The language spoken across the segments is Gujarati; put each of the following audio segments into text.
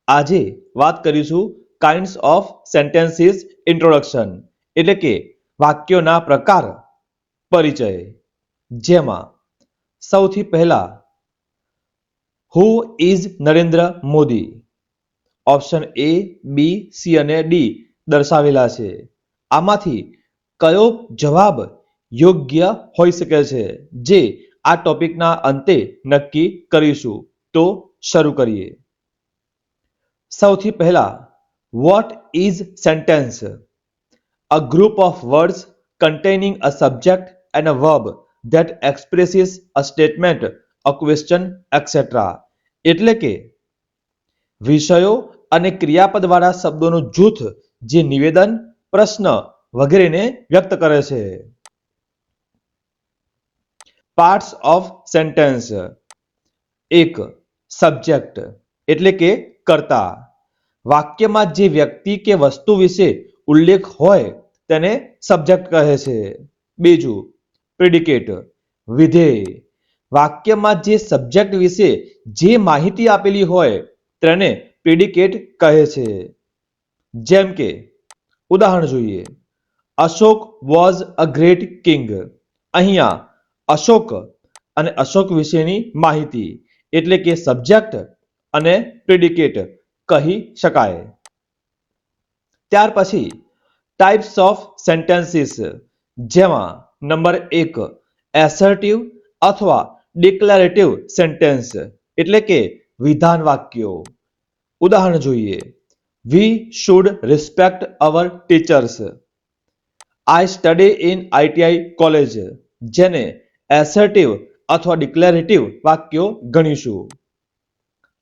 આજે વાત કરીશું કાઇન્ડ્સ ઓફ સેન્ટેન્સીસ ઇન્ટ્રોડક્શન એટલે કે વાક્યોના પ્રકાર પરિચય, જેમાં સૌથી પહેલા who is Narendra Modi option A, B, C અને ડી દર્શાવેલા છે. આમાંથી કયો જવાબ યોગ્ય હોઈ શકે છે, જે આ ટોપિકના અંતે નક્કી કરીશું. તો શરૂ કરીએ. સૌથી પહેલા, what is sentence? A group of words containing a subject and a verb that expresses a statement, a question, etc. એટલે કે વિષયો અને ક્રિયાપદવાળા શબ્દોનું જૂથ જે નિવેદન, પ્રશ્ન વગેરેને વ્યક્ત કરે છે. Parts of sentence. 1. સબ્જેક્ટ એટલે કે કર્તા. વાક્યમાં જે વ્યક્તિ કે વસ્તુ વિશે ઉલ્લેખ હોય તેને સબ્જેક્ટ કહે છે. બીજું, પ્રેડિકેટ વિધેય. વાક્યમાં જે સબ્જેક્ટ વિશે જે માહિતી આપેલી હોય તેને પ્રેડિકેટ કહે છે. જેમ કે ઉદાહરણ જોઈએ. Ashok was a great king. અહીંયા અશોક અને અશોક વિશેની માહિતી એટલે કે સબ્જેક્ટ અને પ્રેડિકેટ કહી શકાય. ત્યાર પછી ટાઈપ્સ ઓફ સેન્ટેન્સીસ, જેમાં નંબર 1 એસર્ટિવ અથવા ડિક્લેરેટિવ સેન્ટેન્સ એટલે કે વિધાન વાક્યો. ઉદાહરણ જોઈએ. We should respect our teachers. I study in ITI college, જેને એસર્ટિવ અથવા ડિક્લેરેટિવ વાક્યો ગણીશું.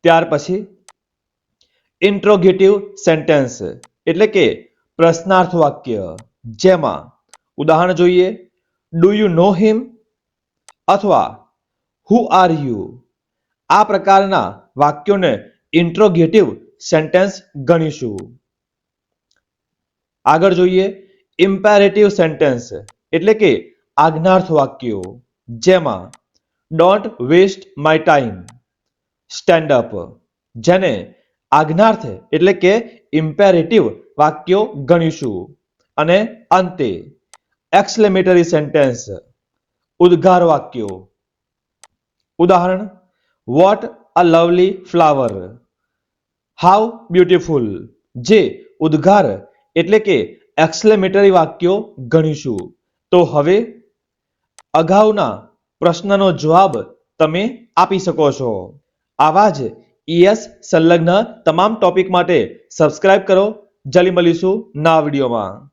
ત્યાર પછી ઇન્ટ્રોગેટિવ સેન્ટેન્સ એટલે કે પ્રશ્નાર્થ વાક્ય, જેમાં ઉદાહરણ જોઈએ. ડુ યુ નો હિમ અથવા હુ આર યુ. આ પ્રકારના વાક્યોને ઇન્ટ્રોગેટિવ સેન્ટેન્સ ગણીશું. આગળ જોઈએ. ઇમ્પેરેટિવ સેન્ટેન્સ એટલે કે આજ્ઞાર્થ વાક્યો, જેમાં don't waste my time, stand up, જેને આજ્ઞાર્થ એટલે કે ઇમ્પેરેટિવ વાક્યો ગણીશું. અને અંતે એક્સક્લેમેટરી સેન્ટેન્સ ઉદ્ગાર વાક્યો. ઉદાહરણ, what a lovely flower, how beautiful, જે ઉદ્ગાર એટલે કે એક્સક્લેમેટરી વાક્યો ગણીશું. તો હવે અગાઉના પ્રશ્નનો જવાબ તમે આપી શકો છો. આવા જ ES સંલગ્ન તમામ ટોપિક માટે સબસ્ક્રાઇબ કરો. જલ્દી મળીશું નવા વિડીયોમાં.